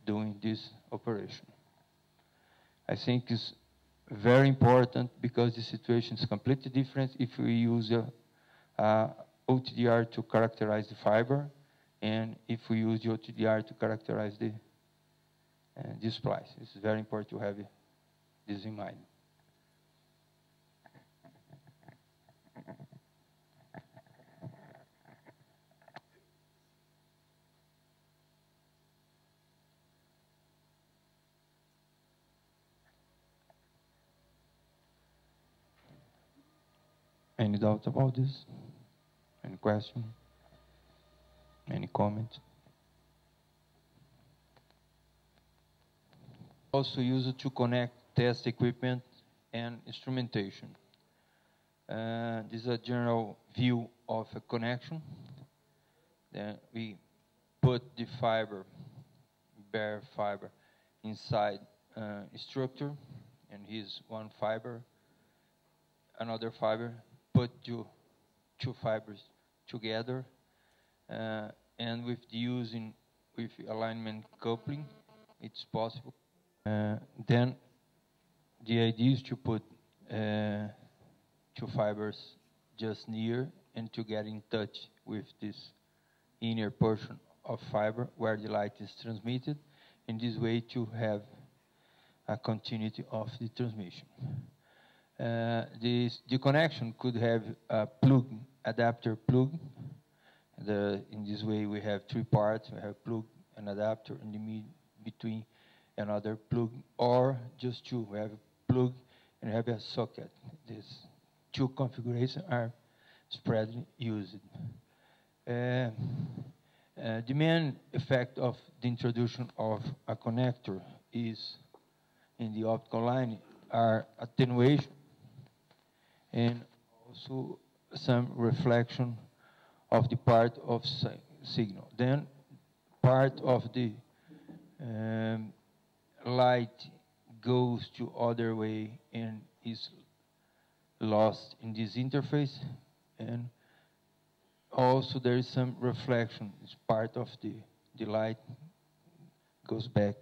doing this operation. I think it's very important because the situation is completely different if we use OTDR to characterize the fiber, and if we use the OTDR to characterize the splice. It's very important to have this in mind. Any doubt about this? Any question? Any comment? Also use it to connect test equipment and instrumentation. This is a general view of a connection. Then we put the fiber, bare fiber, inside a structure, and here's one fiber, another fiber, put two fibers together, and with alignment coupling, it's possible. Then the idea is to put two fibers just near and to get in touch with this inner portion of fiber where the light is transmitted, in this way to have a continuity of the transmission. The connection could have a adapter plug. In this way we have three parts. We have plug and adapter in the between another plug, or just two. We have a plug and have a socket. These two configurations are spread used. The main effect of the introduction of a connector is in the optical line are attenuation and also some reflection of the part of signal. Then part of the light goes to other way and is lost in this interface, and also there is some reflection. It's part of the light goes back.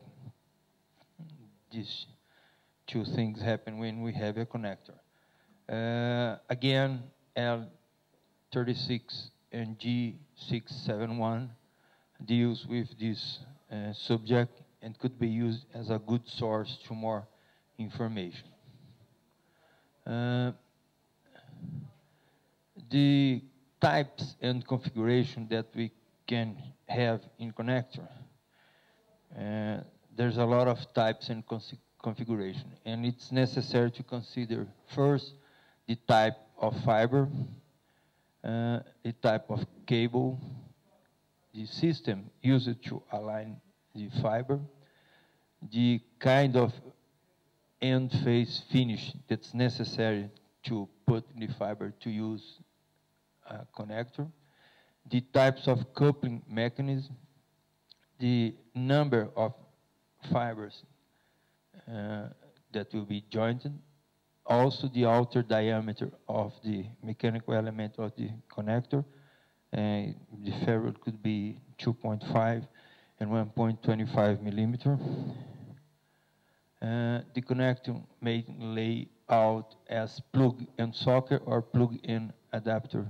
These two things happen when we have a connector. Again, L36 and G671 deals with this subject and could be used as a good source to more information. The types and configuration that we can have in connector. There's a lot of types and configuration, and it's necessary to consider first the type of fiber, the type of cable, the system used to align the fiber, the kind of end phase finish that's necessary to put the fiber to use a connector, the types of coupling mechanism, the number of fibers that will be joined, also the outer diameter of the mechanical element of the connector. The ferrule could be 2.5 and 1.25 millimeter. The connector may lay out as plug and socket or plug and adapter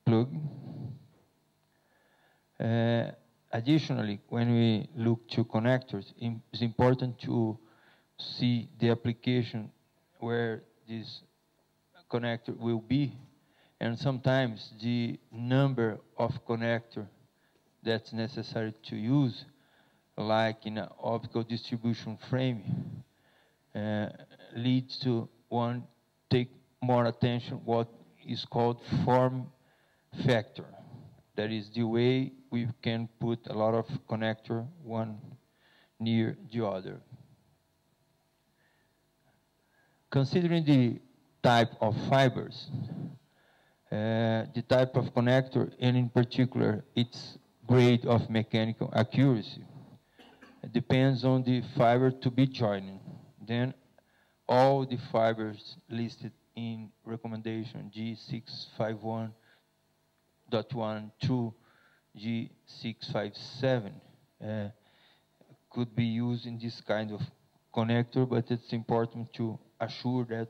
plug. Additionally, when we look to connectors, it's important to see the application where this connector will be, and sometimes the number of connector that's necessary to use, like in an optical distribution frame, leads to one take more attention what is called form factor. That is the way we can put a lot of connector one near the other. Considering the type of fibers, the type of connector, and in particular its grade of mechanical accuracy, it depends on the fiber to be joined. Then all the fibers listed in recommendation G651.1 to G657 could be used in this kind of connector, but it's important to assure that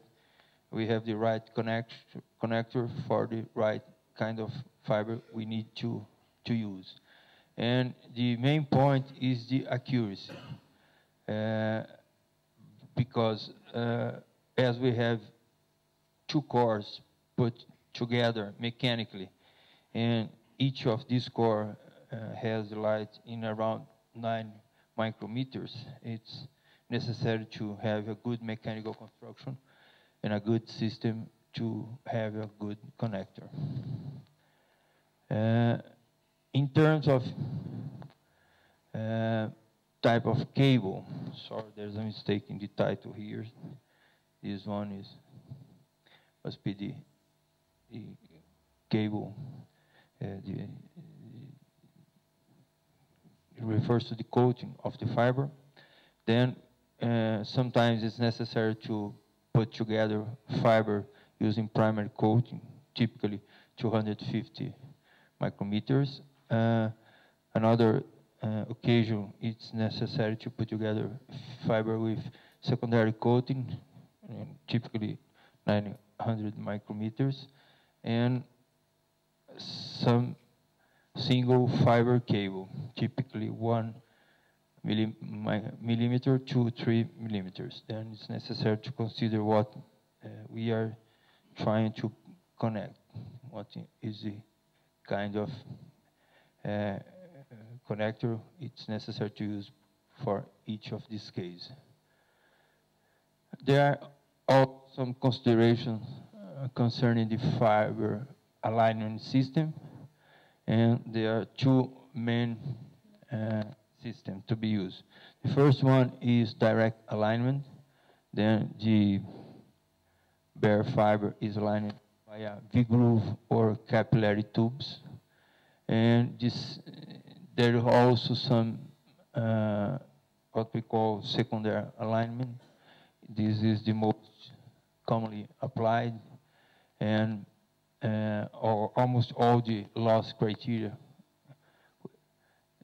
we have the right connector for the right kind of fiber we need to use. And the main point is the accuracy, because as we have two cores put together mechanically, and each of these core has light in around 9 micrometers, it's necessary to have a good mechanical construction and a good system to have a good connector. In terms of type of cable, sorry, there's a mistake in the title here. This one must be the cable. It refers to the coating of the fiber. Then sometimes it's necessary to put together fiber using primary coating, typically 250 micrometers. Another occasion, it's necessary to put together fiber with secondary coating, typically 900 micrometers, and some single fiber cable, typically 1 millimeter to 3 millimeters. Then it's necessary to consider what we are trying to connect, what is the kind of connector it's necessary to use for each of these cases. There are also some considerations concerning the fiber alignment system, and there are two main systems to be used. The first one is direct alignment. Then the bare fiber is aligned via V-groove or capillary tubes. And there are also some what we call secondary alignment. This is the most commonly applied, and almost all the loss criteria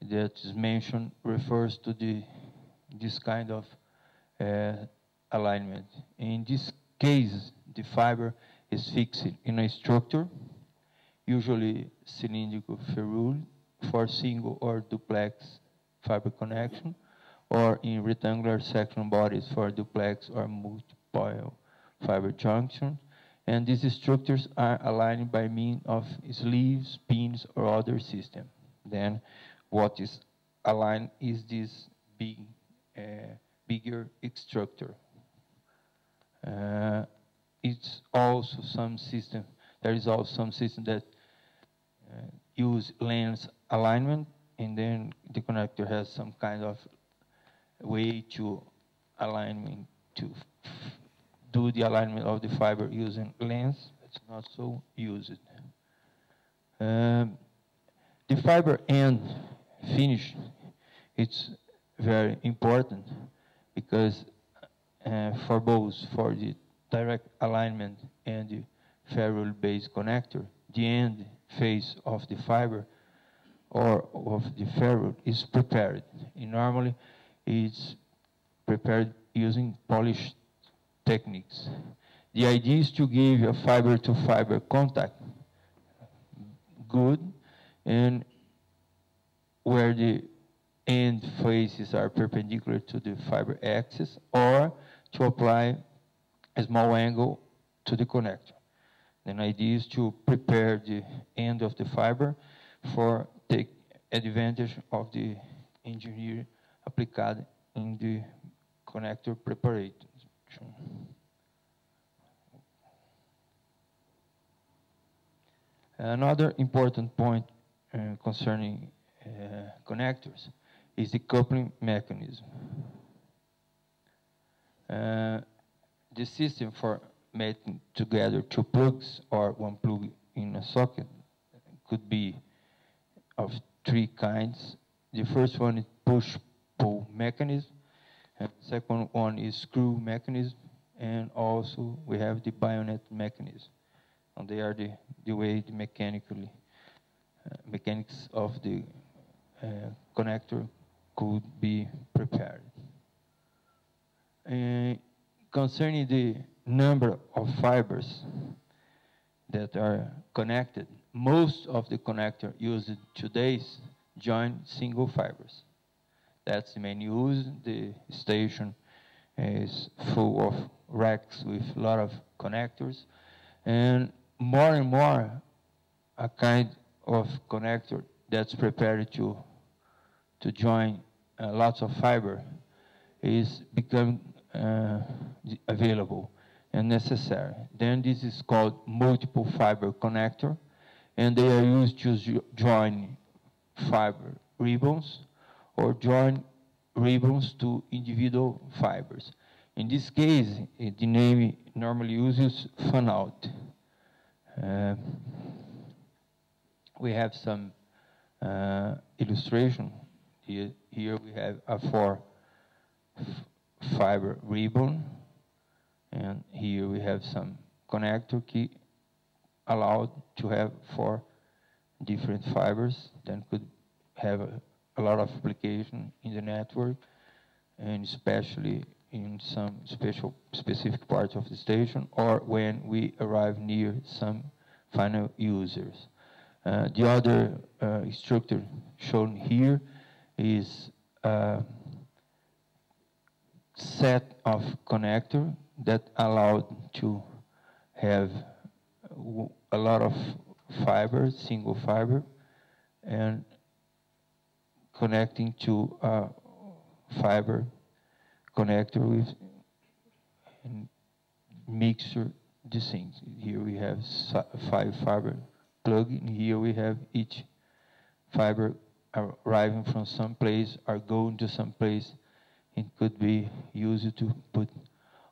that is mentioned refers to this kind of alignment. In this case, the fiber is fixed in a structure, usually cylindrical ferrule for single or duplex fiber connection, or in rectangular section bodies for duplex or multiple fiber junction. And these structures are aligned by means of sleeves, pins, or other system. Then what is aligned is this bigger structure. It's also some system. There is also some system that use lens alignment, and then the connector has some kind of way to align, to do the alignment of the fiber using lens. It's not so used. The fiber end finish, it's very important, because for both for the direct alignment and the ferrule-based connector, the end face of the fiber or of the ferrule is prepared. And normally it's prepared using polished techniques. The idea is to give a fiber-to-fiber contact good, and where the end faces are perpendicular to the fiber axis, or to apply a small angle to the connector. The idea is to prepare the end of the fiber for take advantage of the engineering applied in the connector preparation. Another important point concerning connectors is the coupling mechanism. The system for mating together two plugs or one plug in a socket could be of three kinds. The first one is push-pull mechanism, and the second one is screw mechanism, and also we have the bayonet mechanism. And they are the way the mechanics of the connector could be prepared. Concerning the number of fibers that are connected, most of the connector used today join single fibers. That's the main use. The station is full of racks with a lot of connectors. And more, a kind of connector that's prepared to join lots of fiber is becoming available and necessary. Then this is called multiple fiber connector, and they are used to join fiber ribbons or join ribbons to individual fibers. In this case, the name normally uses fan-out. We have some illustration. Here we have a 4-fiber ribbon, and here we have some connector key allowed to have 4 different fibers. Then could have a lot of application in the network, and especially in some specific parts of the station, or when we arrive near some final users. The other structure shown here is a set of connector that allowed to have a lot of fibers, single fiber, and connecting to a fiber connector with mixture these things. Here we have 5 fiber plug, and here we have each fiber arriving from some place or going to some place. It could be used to put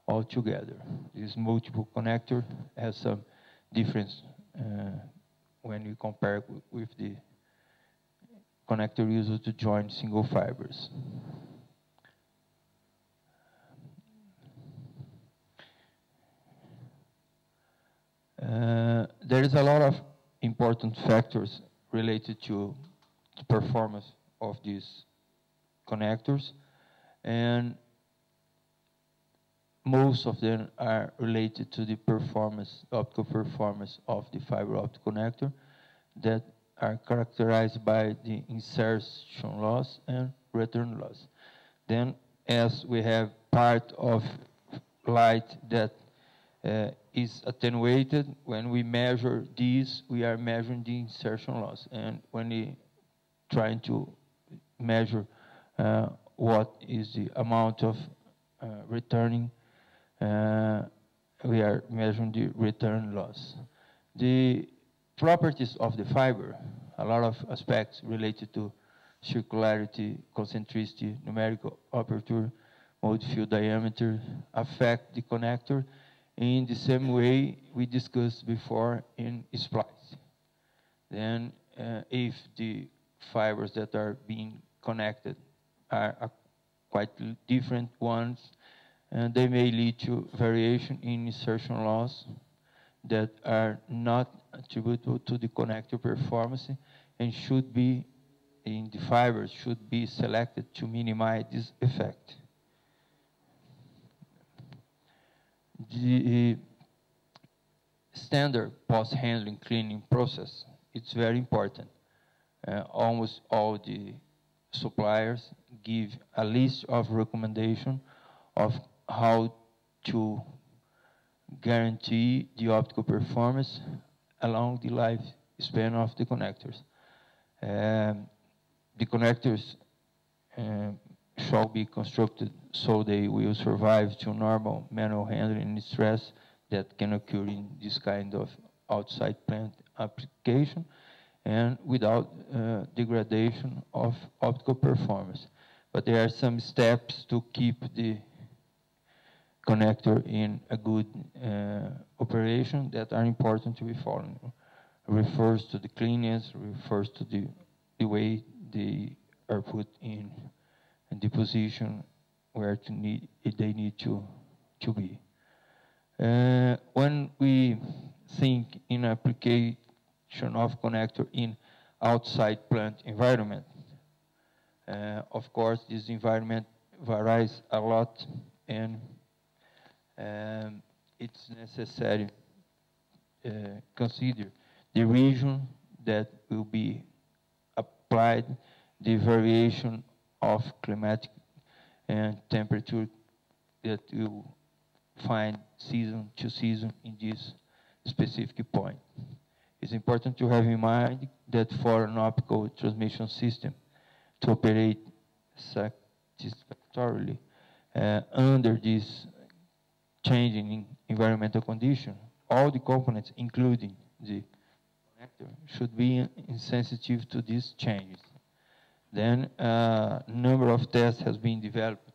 all together. This multiple connector has some difference when you compare with the connector used to join single fibers. There is a lot of important factors related to the performance of these connectors, and most of them are related to the performance, optical performance of the fiber optic connector, that are characterized by the insertion loss and return loss. Then, as we have part of light that is attenuated, when we measure these, we are measuring the insertion loss. And when we trying to measure what is the amount of returning, we are measuring the return loss. The properties of the fiber, a lot of aspects related to circularity, concentricity, numerical aperture, mode field diameter, affect the connector in the same way we discussed before in splice. Then if the fibers that are being connected are quite different ones, and they may lead to variation in insertion loss that are not attributable to the connector performance, and should be in the fibers should be selected to minimize this effect. The standard post-handling cleaning process, it's very important. Almost all the suppliers give a list of recommendations of how to guarantee the optical performance along the lifespan of the connectors. The connectors shall be constructed so they will survive to normal manual handling and stress that can occur in this kind of outside plant application, and without degradation of optical performance. But there are some steps to keep the connector in a good operation that are important to be followed. Refers to the cleanness, refers to the way they are put in the position where they need to be. When we think in application of connector in outside plant environment, Of course, this environment varies a lot, and it's necessary consider the region that will be applied, the variation of climatic and temperature that you find season to season in this specific point. It's important to have in mind that for an optical transmission system to operate satisfactorily under this changing environmental condition, all the components, including the connector, should be insensitive to these changes. Then a number of tests has been developed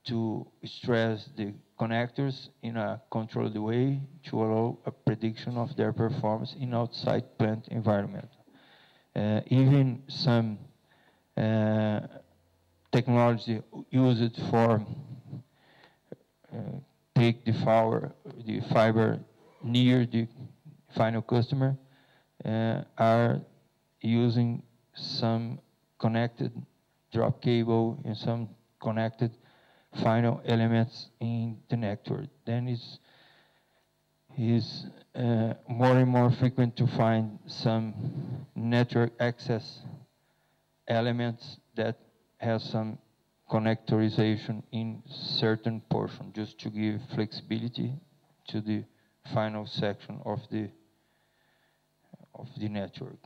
to stress the connectors in a controlled way to allow a prediction of their performance in outside plant environment. Even some technology used for take the fiber near the final customer are using some connected drop cable and some connected final elements in the network. Then it's more and more frequent to find some network access elements that have some connectorization in certain portion, just to give flexibility to the final section of the network.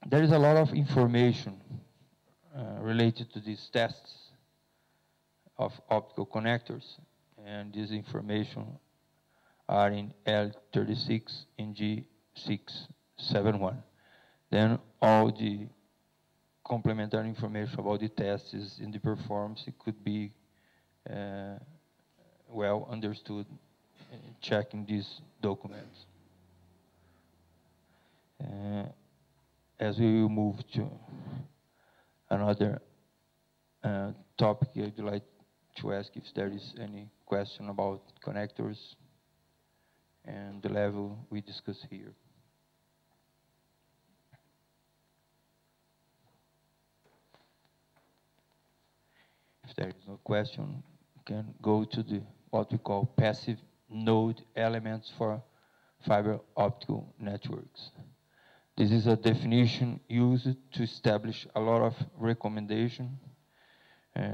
There is a lot of information related to these tests of optical connectors, and this information are in L36 and G671. Then all the complementary information about the tests in the performance, it could be well understood checking these documents. As we will move to another topic, I'd like to ask if there is any question about connectors and the level we discuss here. If there is no question, we can go to what we call passive node elements for fiber optical networks. This is a definition used to establish a lot of recommendation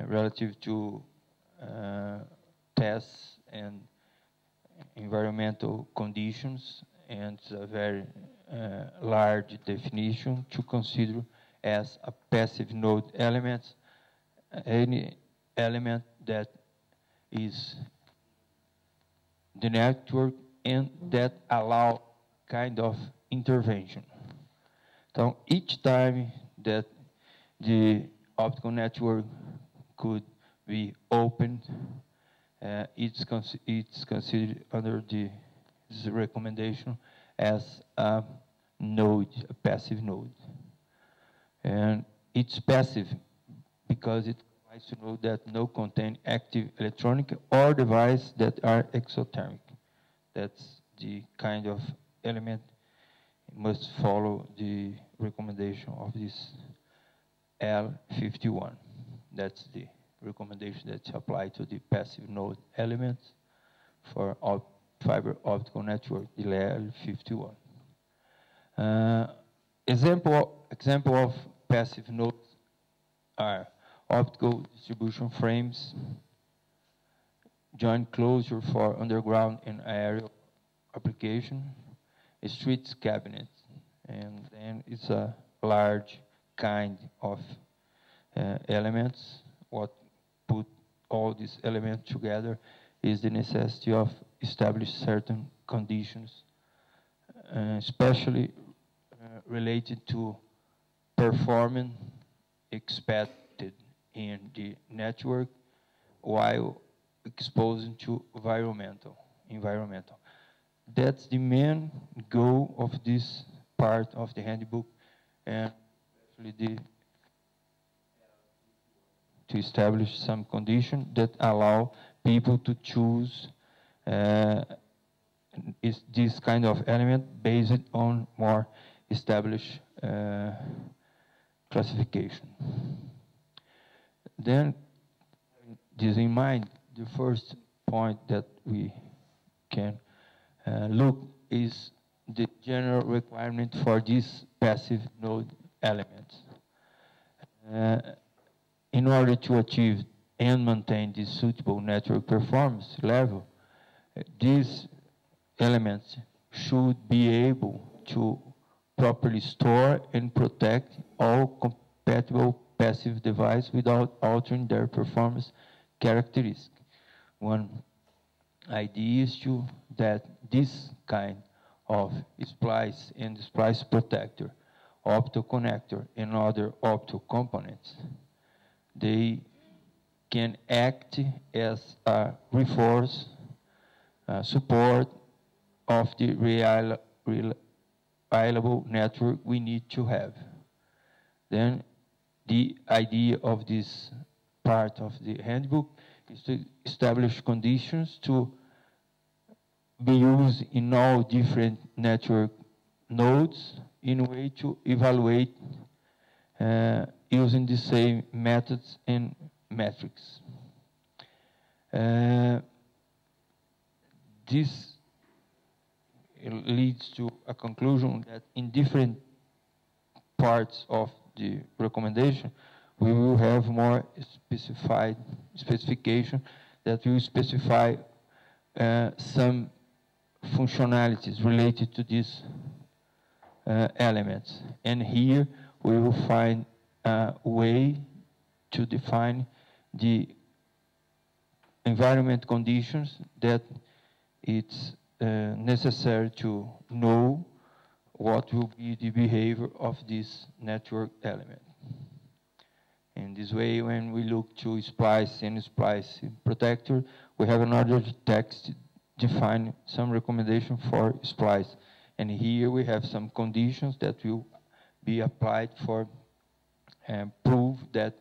relative to tests and environmental conditions, and it's a very large definition to consider as a passive node element, any element that is the network and that allow kind of intervention. So each time that the optical network could be opened, it's considered under this recommendation as a node, a passive node. And it's passive because it provides to know that no contain active electronic or device that are exothermic. That's the kind of element must follow the recommendation of this L51. That's the recommendation that's applied to the passive node elements for fiber optical network, the L51. Example of passive nodes are optical distribution frames, joint closure for underground and aerial application, a street cabinet, and then it's a large kind of elements. What put all these elements together is the necessity of establish certain conditions, especially related to performance expected in the network while exposing to environmental. That's the main goal of this part of the handbook, and actually to establish some condition that allow people to choose is this kind of element based on more establish classification. Then, this in mind, the first point that we can look is the general requirement for these passive node elements. In order to achieve and maintain this suitable network performance level, these elements should be able to properly store and protect all compatible passive devices without altering their performance characteristics. One idea is that this kind of splice and splice protector, optical connector, and other optical components, they can act as a reinforce support of the reliable network we need to have. Then the idea of this part of the handbook is to establish conditions to be used in all different network nodes in a way to evaluate using the same methods and metrics. This leads to a conclusion that in different parts of the recommendation, we will have more specification that will specify some functionalities related to these elements. And here we will find a way to define the environment conditions that it's necessary to know what will be the behavior of this network element. In this way, when we look to splice and splice protector, we have another text define some recommendation for splice. And here we have some conditions that will be applied for and prove that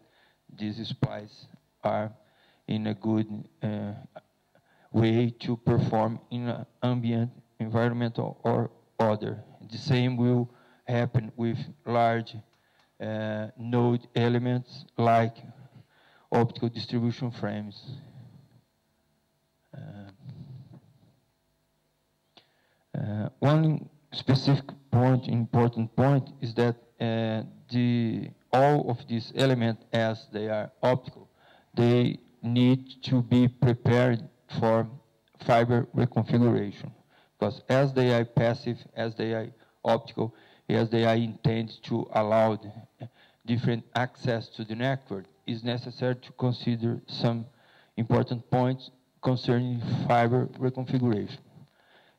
these splice are in a good way to perform in an ambient, environmental, or other. The same will happen with large node elements like optical distribution frames. One specific point, important point, is that all of these elements, as they are optical, they need to be prepared for fiber reconfiguration. Because as they are passive, as they are optical, as they are intended to allow different access to the network, it's necessary to consider some important points concerning fiber reconfiguration.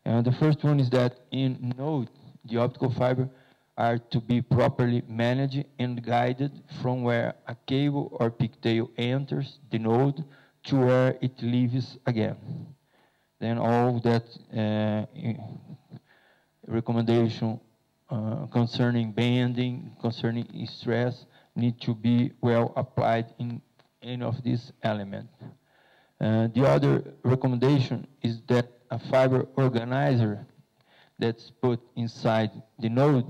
And the first one is that in node, the optical fiber are to be properly managed and guided from where a cable or pigtail enters the node to where it leaves again. Then all that recommendation concerning bending, concerning stress, need to be well applied in any of these elements. The other recommendation is that a fiber organizer that's put inside the node,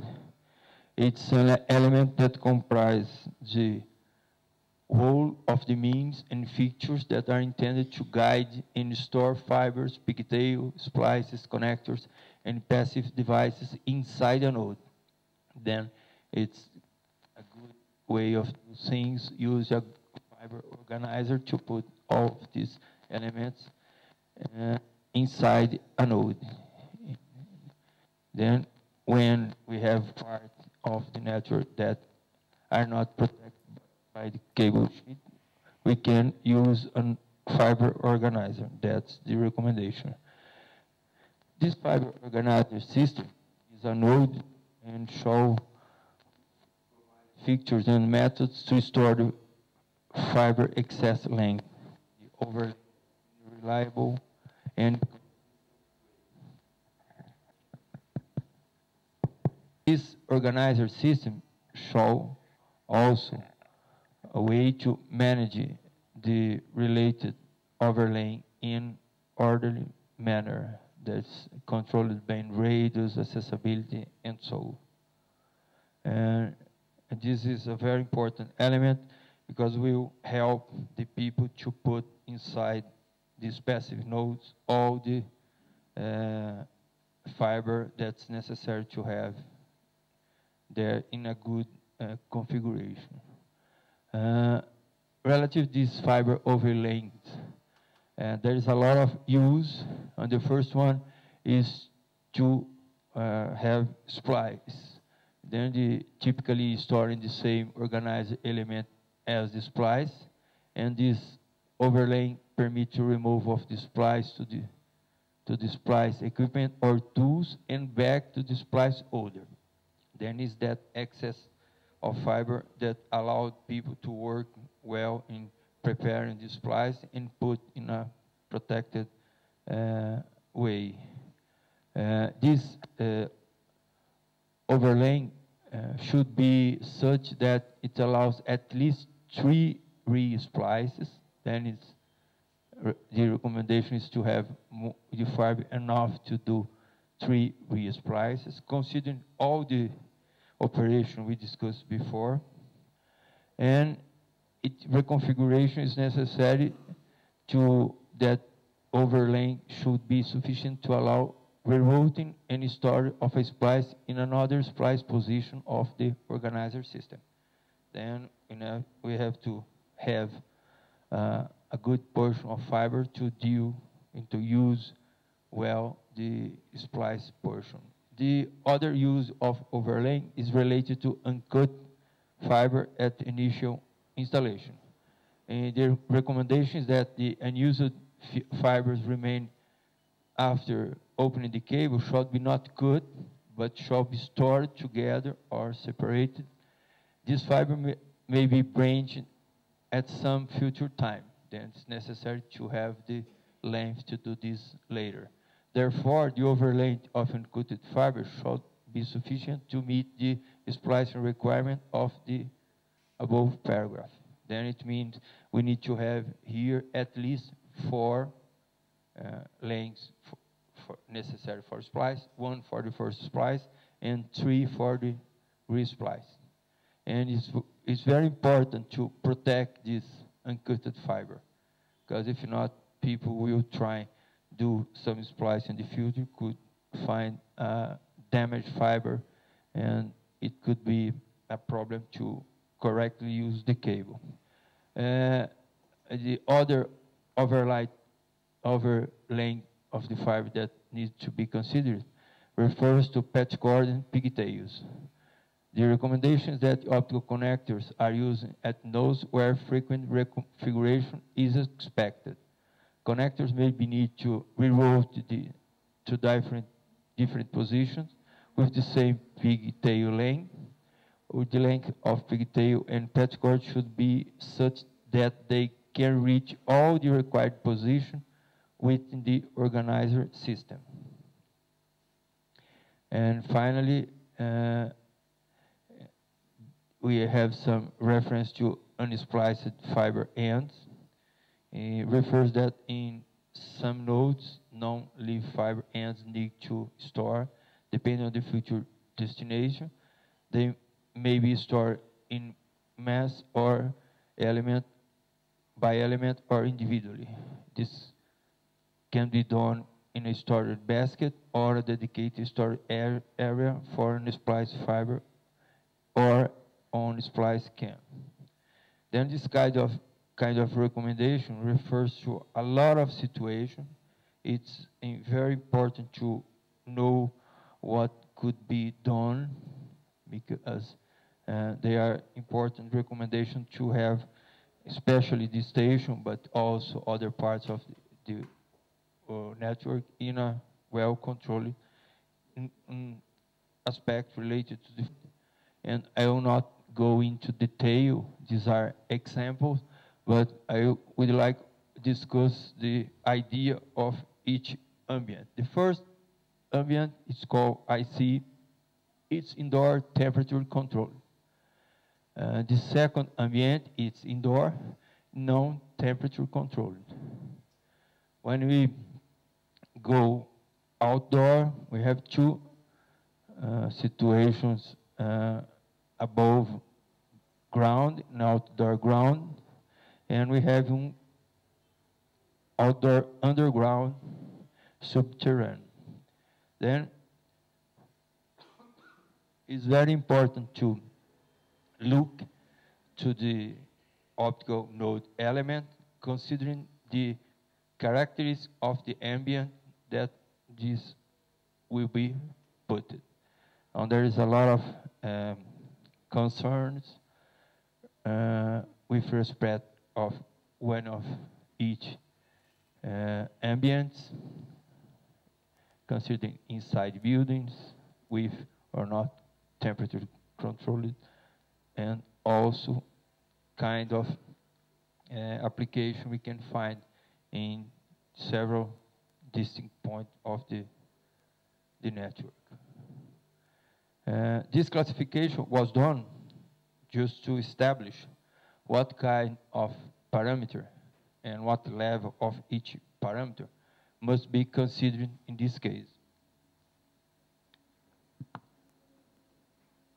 it's an element that comprises the whole of the means and features that are intended to guide and store fibers, pigtail, splices, connectors, and passive devices inside a node. Then it's a good way of doing things, use a fiber organizer to put all of these elements inside a node. Then when we have part of the network that are not protected by the cable sheet, we can use a fiber organizer. That's the recommendation. This fiber organizer system is a node and show features and methods to store the fiber excess length, the over reliable and this organizer system show also a way to manage the related overlay in orderly manner that's controlled by radius, accessibility, and so on. And this is a very important element because we will help the people to put inside these passive nodes all the fiber that's necessary to have there in a good configuration. Relative to this fiber overlaying, there is a lot of use, and the first one is to have splice. Then they typically store in the same organizer element as the splice, and this overlaying permits to remove of the splice to the splice equipment or tools and back to the splice holder. Then is that excess of fiber that allowed people to work well in preparing the splice and put in a protected way. This overlaying should be such that it allows at least 3 re-splices. Then the recommendation is to have the fiber enough to do 3 re-splices, considering all the operation we discussed before. And reconfiguration is necessary to that overlaying should be sufficient to allow rerouting any storage of a splice in another splice position of the organizer system. Then we have to have a good portion of fiber to deal and to use well the splice portion. The other use of overlaying is related to uncut fiber at initial installation. And the recommendation is that the unused fibers remain after opening the cable should be not cut, but should be stored together or separated. This fiber may be branched at some future time. Then it's necessary to have the length to do this later. Therefore, the overlay of uncut fiber should be sufficient to meet the splicing requirement of the above paragraph. Then it means we need to have here at least 4 lengths necessary for splice, 1 for the first splice, and 3 for the re-splice. And it's very important to protect this uncut fiber, because if not, people will try do some splice in the future, could find damaged fiber, and it could be a problem to correctly use the cable. The other overlaying of the fiber that needs to be considered refers to patch cord and pigtails. The recommendation is that optical connectors are used at nodes where frequent reconfiguration is expected. Connectors may be need to reroute to different positions with the same pigtail length, or the length of pigtail and patch cord should be such that they can reach all the required position within the organizer system. And finally, we have some reference to unspliced fiber ends. It refers that in some nodes, non-leaf fiber ends need to store, depending on the future destination. They may be stored in mass or element by element or individually. This can be done in a storage basket or a dedicated storage area for an spliced fiber or on splice cam. Then this kind of recommendation refers to a lot of situations. It's very important to know what could be done, because they are important recommendations to have, especially this station, but also other parts of the network in a well-controlled aspect related to the. And I will not go into detail. These are examples, but I would like to discuss the idea of each ambient. The first ambient is called IC. It's indoor temperature control. The second ambient is indoor non-temperature controlled. When we go outdoor, we have 2 situations above ground, an outdoor ground, and we have an outdoor underground subterranean. Then it's very important to look to the optical node element, considering the characteristics of the ambient that this will be put. And there is a lot of concerns with respect of one of each ambience, considering inside buildings with or not temperature controlled, and also kind of application we can find in several distinct points of the network. This classification was done just to establish what kind of parameter and what level of each parameter must be considered in this case.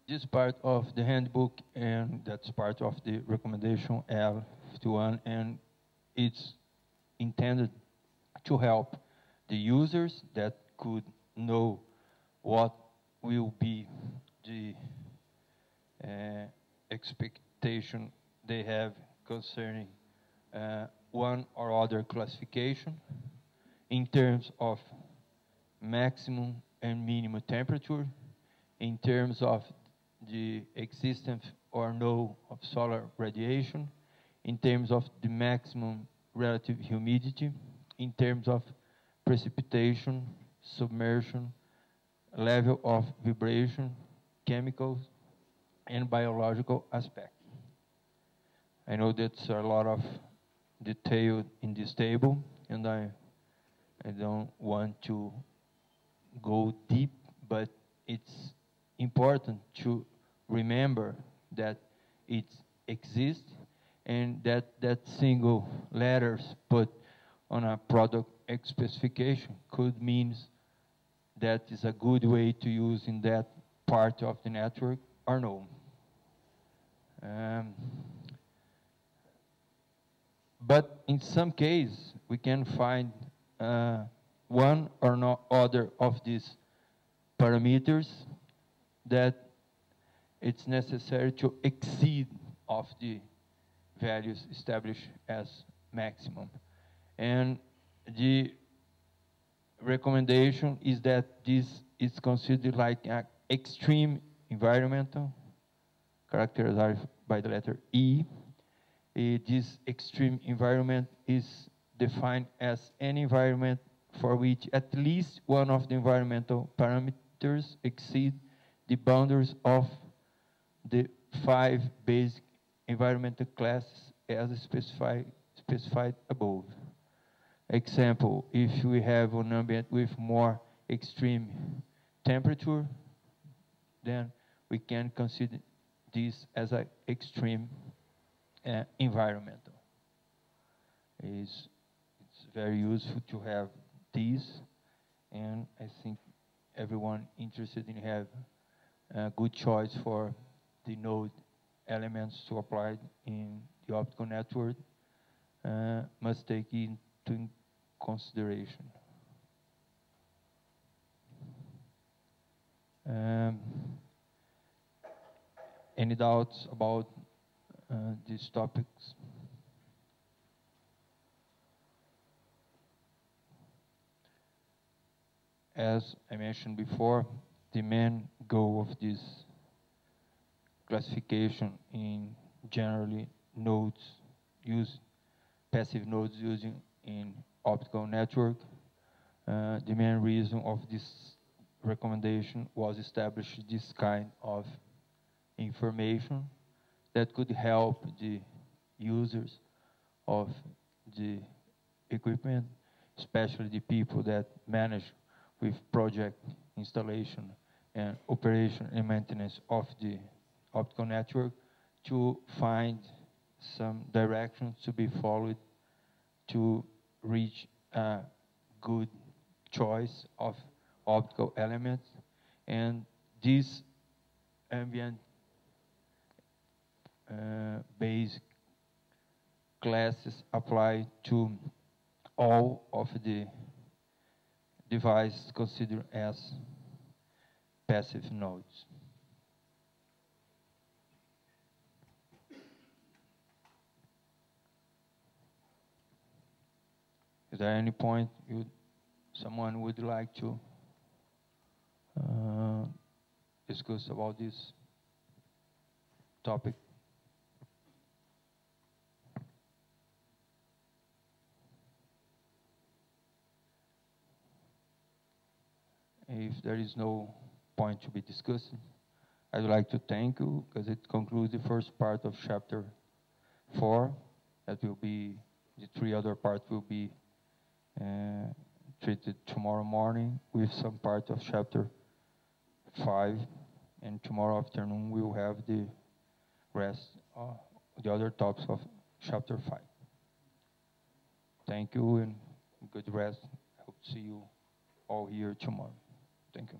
This part of the handbook, and that's part of the recommendation L51, and it's intended to help the users that could know what will be the expectation they have concerning one or other classification in terms of maximum and minimum temperature, in terms of the existence or no of solar radiation, in terms of the maximum relative humidity, in terms of precipitation, submersion, level of vibration, chemicals, and biological aspects. I know that's a lot of detail in this table, and I don't want to go deep, but it's important to remember that it exists and that single letters put on a product specification could mean that is a good way to use in that part of the network or no. But in some case, we can find one or no other of these parameters that it's necessary to exceed of the values established as maximum. And the recommendation is that this is considered like an extreme environmental, characterized by the letter E. This extreme environment is defined as any environment for which at least one of the environmental parameters exceed the boundaries of the 5 basic environmental classes as specified above. Example, if we have an ambient with more extreme temperature, then we can consider this as an extreme environmental. It's very useful to have these, and I think everyone interested in have a good choice for the node elements to apply in the optical network must take into consideration. Any doubts about these topics? As I mentioned before, the main goal of this classification in generally nodes passive nodes using in optical network. The main reason of this recommendation was establish this kind of information that could help the users of the equipment, especially the people that manage with project installation and operation and maintenance of the optical network, to find some directions to be followed to reach a good choice of optical elements. And this ambient basic classes apply to all of the devices considered as passive nodes. Is there any point someone would like to discuss about this topic? If there is no point to be discussed, I'd like to thank you because it concludes the first part of chapter 4. That will be, the 3 other parts will be treated tomorrow morning with some part of chapter 5, and tomorrow afternoon we will have the rest of the other topics of chapter 5. Thank you and good rest. I hope to see you all here tomorrow. Thank you.